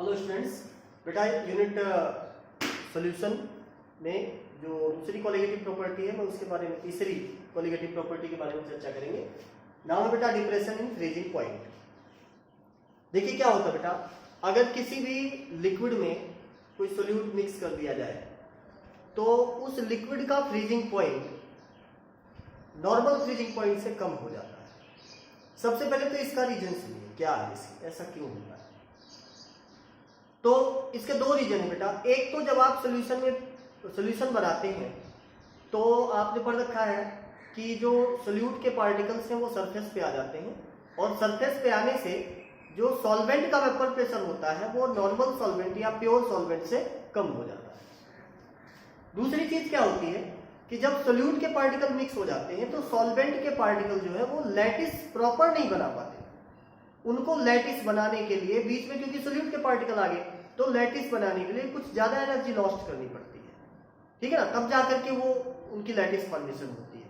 Hello students, बेटा unit solution में जो दूसरी कॉलिगेटिव प्रॉपर्टी है मैं उसके बारे में तीसरी कॉलिगेटिव प्रॉपर्टी के बारे में चर्चा करेंगे। नाम है बेटा डिप्रेशन इन फ्रीजिंग पॉइंट। देखिए क्या होता है बेटा, अगर किसी भी लिक्विड में कोई सोल्यूट मिक्स कर दिया जाए तो उस लिक्विड का freezing point normal freezing point से कम हो जाता है। सबसे पहले तो इसका रीजन सुनिए, क्या है ऐसा क्यों होता है। तो इसके दो रीजन है बेटा। एक तो जब आप सोल्यूशन बनाते हैं तो आपने पढ़ रखा है कि जो सोल्यूट के पार्टिकल्स हैं वो सरफेस पे आ जाते हैं और सरफेस पे आने से जो सॉल्वेंट का वेपर प्रेशर होता है वो नॉर्मल सॉल्वेंट या प्योर सॉल्वेंट से कम हो जाता है। दूसरी चीज क्या होती है कि जब सोल्यूट के पार्टिकल मिक्स हो जाते हैं तो सॉल्वेंट के पार्टिकल जो है वो लैटिस प्रॉपर नहीं बना पाते। उनको लैटिस बनाने के लिए बीच में क्योंकि सोल्यूट के पार्टिकल आ गए तो लैटिस बनाने के लिए कुछ ज्यादा एनर्जी लॉस्ट करनी पड़ती है, ठीक है ना, तब जाकर के वो उनकी लैटिस फॉर्मेशन होती है।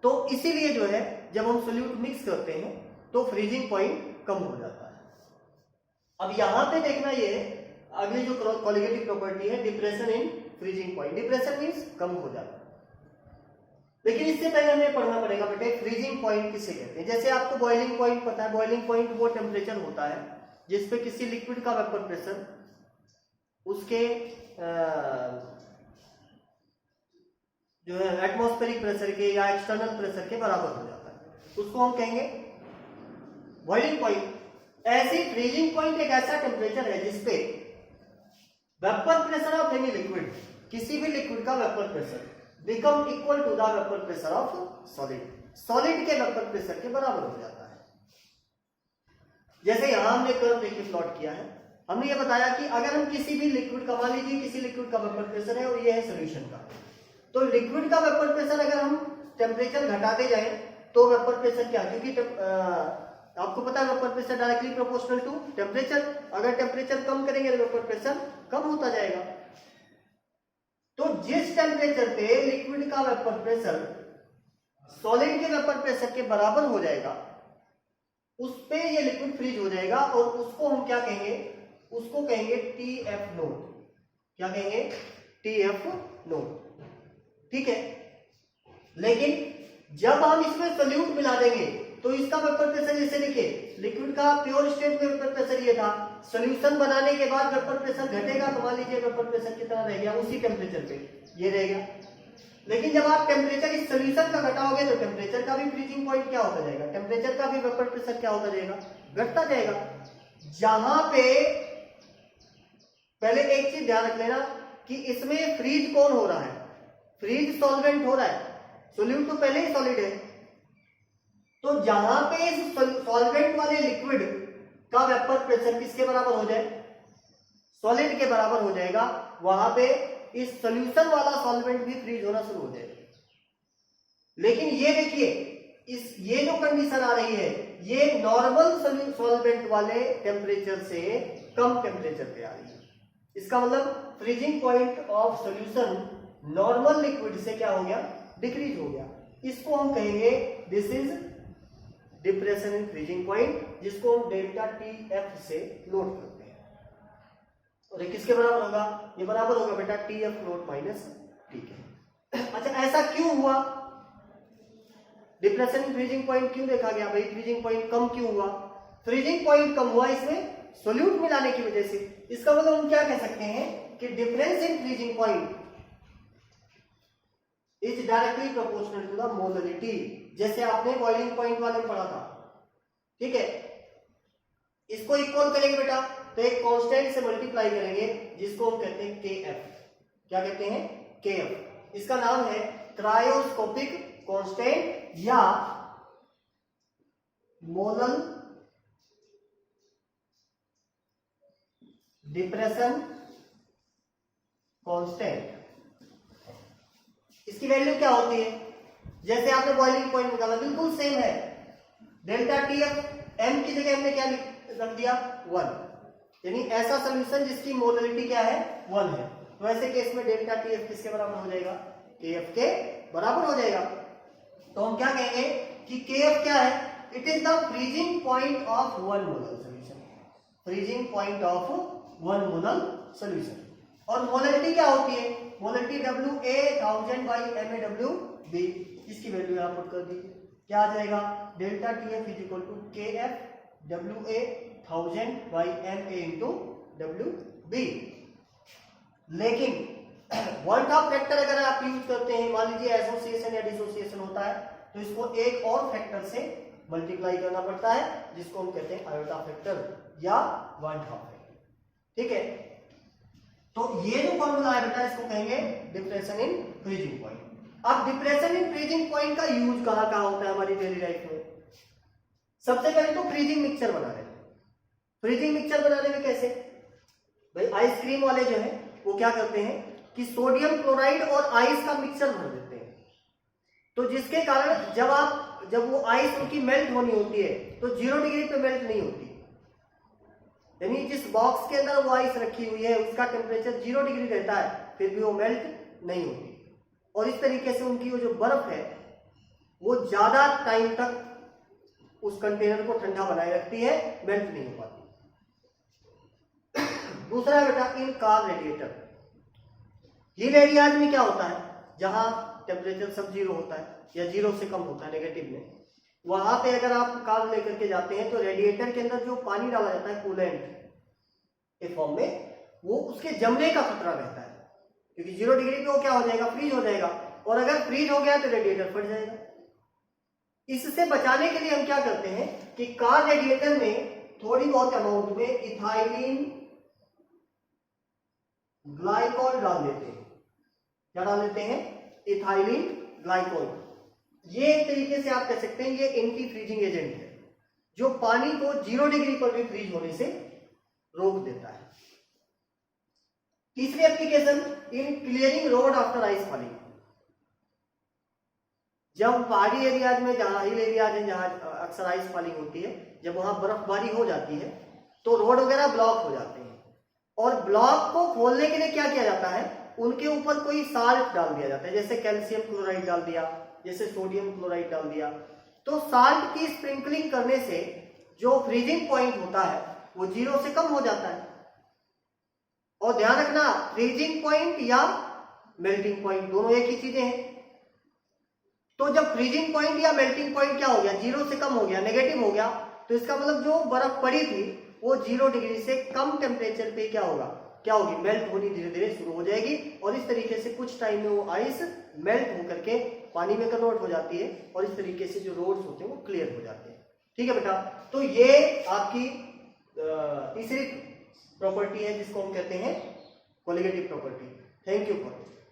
तो इसीलिए जो है जब हम सोल्यूट मिक्स करते हैं तो फ्रीजिंग पॉइंट कम हो जाता है। अब यहां पे देखना ये अगली जो कॉलिगेटिव प्रॉपर्टी है depression in freezing point. Depression means कम हो जाता है। लेकिन इससे पहले हमें पढ़ना पड़ेगा बेटे फ्रीजिंग पॉइंट किसे कहते हैं। जैसे आपको बॉइलिंग पॉइंट पता है, बॉइलिंग पॉइंट वो टेम्परेचर होता है जिसपे किसी लिक्विड का वेपर प्रेशर उसके जो है एटमॉस्फेरिक प्रेशर के या एक्सटर्नल प्रेशर के बराबर हो जाता है, उसको हम कहेंगे बॉइलिंग पॉइंट। ऐसी फ्रीजिंग पॉइंट एक ऐसा टेम्परेचर है जिसपे vapour pressure of any liquid, किसी भी लिक्विड का vapour pressure become equal to the vapour pressure of solid, solid के वेपर प्रेशर के बराबर हो जाता है। जैसे यहां हमने कर्व देखिए प्लॉट किया है, हमने ये बताया कि अगर हम किसी भी लिक्विड का, मान लीजिए किसी लिक्विड का वेपर प्रेशर है और ये है सॉल्यूशन का, तो लिक्विड का वेपर प्रेशर अगर हम टेम्परेचर घटाते जाए तो वेपर प्रेशर क्या, क्योंकि आपको पता है vapour pressure directly proportional to temperature. अगर टेम्परेचर कम करेंगे तो वेपर प्रेशर कम होता जाएगा। तो जिस टेम्परेचर पे लिक्विड का वेपर प्रेशर सॉलिड के वेपर प्रेशर के बराबर हो जाएगा उस पे ये लिक्विड फ्रीज हो जाएगा और उसको हम क्या कहेंगे, उसको कहेंगे TF नोट। क्या कहेंगे? TF नोट, ठीक है। लेकिन जब हम इसमें सोल्यूट मिला देंगे तो इसका वेपर प्रेशर, जैसे देखिए लिक्विड का प्योर स्टेट में वेपर प्रेशर ये था, सोल्यूशन बनाने के बाद वेपर प्रेशर घटेगा तो मान लीजिए वेपर प्रेशर कितना रह गया, उसी टेम्परेचर पे ये रहेगा। लेकिन जब आप टेम्परेचर इस सोल्यूशन का घटाओगे तो टेम्परेचर का भी फ्रीजिंग पॉइंट क्या होता जाएगा, टेम्परेचर का भी वेपर प्रेशर क्या होता जाएगा, घटता जाएगा। जहां पे पहले एक चीज ध्यान रख लेना कि इसमें फ्रीज कौन हो रहा है, फ्रीज सॉल्वेंट हो रहा है, सोल्यूट तो पहले ही सॉलिड है। तो जहां पे इस सॉल्वेंट वाले लिक्विड का वेपर प्रेशर किसके बराबर हो जाए, सॉलिड के बराबर हो जाएगा, वहां पे इस सॉल्यूशन वाला सॉल्वेंट भी फ्रीज होना शुरू हो जाएगा। लेकिन ये देखिए ये जो कंडीशन आ रही है ये नॉर्मल सॉल्वेंट वाले टेम्परेचर से कम टेम्परेचर पे आ रही है। इसका मतलब freezing point of solution normal liquid से क्या हो गया, डिक्रीज हो गया। इसको हम कहेंगे this is depression in freezing point, जिसको हम डेल्टा TF से नोट करते हैं। और ये किसके बराबर होगा, ये बराबर होगा बेटा TF नोट माइनस, ठीक है। अच्छा ऐसा क्यों हुआ, डिप्रेशन इन फ्रीजिंग पॉइंट क्यों देखा गया भाई, फ्रीजिंग पॉइंट कम क्यों हुआ। फ्रीजिंग पॉइंट कम हुआ इसमें सोल्यूट मिलाने की वजह से। इसका मतलब हम क्या कह सकते हैं कि difference in freezing point is directly proportional to the molarity, जैसे आपने बॉइलिंग पॉइंट वाले में पढ़ा था, ठीक है। इसको इक्वल करेंगे बेटा तो एक कांस्टेंट से मल्टीप्लाई करेंगे जिसको हम कहते हैं KF। क्या कहते हैं? KF। इसका नाम है क्रायोस्कोपिक कांस्टेंट या मोलल डिप्रेशन कांस्टेंट। इसकी वैल्यू क्या होती है, जैसे आपने बॉइलिंग पॉइंट निकाला बिल्कुल सेम है, डेल्टा TF, M की जगह हमने क्या रख दिया 1, यानी ऐसा सॉल्यूशन जिसकी मोलरिटी क्या है 1 है। तो ऐसे केस में डेल्टा TF किसके बराबर हो जाएगा, KF के बराबर हो जाएगा। तो हम क्या कहेंगे कि KF क्या है, it is the freezing point of 1 molar solution. Freezing point of 1 molar solution. और मोलरिटी क्या होती है? मोलरिटी WA1000/MAWB, इसकी वैल्यू यहां पुट कर दीजिए। क्या आ जाएगा? Delta TF equal to KF WA1000/MA/WB। लेकिन वन टॉप फैक्टर अगर आप यूज करते हैं, मान लीजिए एसोसिएशन या डिसोसिएशन होता है, तो इसको एक और फैक्टर से मल्टीप्लाई करना पड़ता है, जिसको हम कहते हैं आयोटा फैक्टर या वन टॉप फैक्टर। ठीक है, तो ये जो फॉर्मूला है बेटा, इसको कहेंगे डिप्रेशन इन फ्रीजिंग पॉइंट। अब डिप्रेशन इन फ्रीजिंग पॉइंट का यूज कहां कहां होता है हमारी डेली लाइफ में? सबसे पहले तो फ्रीजिंग मिक्सचर बनाने में। फ्रीजिंग मिक्सचर बनाने में कैसे भाई? आइसक्रीम वाले जो है वो क्या करते हैं कि सोडियम क्लोराइड और आइस का मिक्सचर भर देते हैं, तो जिसके कारण जब वो आइस उनकी मेल्ट होनी होती है तो 0 डिग्री पे मेल्ट नहीं होती। यानी जिस बॉक्स के अंदर वो आइस रखी हुई है उसका टेम्परेचर 0 डिग्री रहता है, फिर भी वो मेल्ट नहीं होती। और इस तरीके से उनकी वो जो बर्फ है वो ज्यादा टाइम तक उस कंटेनर को ठंडा बनाए रखती है, मेल्ट नहीं हो पाती। दूसरा है बेटा इन कार रेडिएटर। हिल एरियाज में क्या होता है? जहां टेम्परेचर सब 0 होता है या 0 से कम होता है नेगेटिव में, वहां पे अगर आप कार लेकर के जाते हैं तो रेडिएटर के अंदर जो पानी डाला जाता है कूलेंट के फॉर्म में, वो उसके जमने का खतरा रहता है, क्योंकि 0 डिग्री पे वो क्या हो जाएगा? फ्रीज हो जाएगा। और अगर फ्रीज हो गया तो रेडिएटर फट जाएगा। इससे बचाने के लिए हम क्या करते हैं कि कार रेडिएटर में थोड़ी बहुत अमाउंट में इथाइलिन ग्लाइकॉल डाल देते हैं। क्या डाल देते हैं? Ethylene glycol. ये एक तरीके से आप कह सकते हैं ये एंटी फ्रीजिंग एजेंट है, जो पानी को 0 डिग्री पर भी फ्रीज होने से रोक देता है। तीसरी application in clearing road after ice falling. जब पहाड़ी एरियाज में, जहां हिल एरियाज है, जहां अक्सर आइस फॉलिंग होती है, जब वहां बर्फबारी हो जाती है तो रोड वगैरह ब्लॉक हो जाते हैं, और ब्लॉक को खोलने के लिए क्या किया जाता है? उनके ऊपर कोई साल्ट डाल दिया जाता है, जैसे कैल्शियम क्लोराइड डाल दिया, जैसे सोडियम क्लोराइड डाल दिया। तो साल्ट की स्प्रिंकलिंग करने से जो फ्रीजिंग पॉइंट होता है वो 0 से कम हो जाता है। और ध्यान रखना, फ्रीजिंग पॉइंट या मेल्टिंग पॉइंट दोनों एक ही चीजें हैं। तो जब फ्रीजिंग पॉइंट या मेल्टिंग पॉइंट क्या हो गया? 0 से कम हो गया, नेगेटिव हो गया, तो इसका मतलब जो बर्फ पड़ी थी वो 0 डिग्री से कम टेम्परेचर पे क्या होगा? क्या होगी? मेल्ट होनी धीरे धीरे शुरू हो जाएगी, और इस तरीके से कुछ टाइम में वो आइस मेल्ट होकर के पानी में कन्वर्ट हो जाती है, और इस तरीके से जो रोड्स होते हैं वो क्लियर हो जाते हैं। ठीक है बेटा, तो ये आपकी तीसरी प्रॉपर्टी है जिसको हम कहते हैं colligative property. Thank you for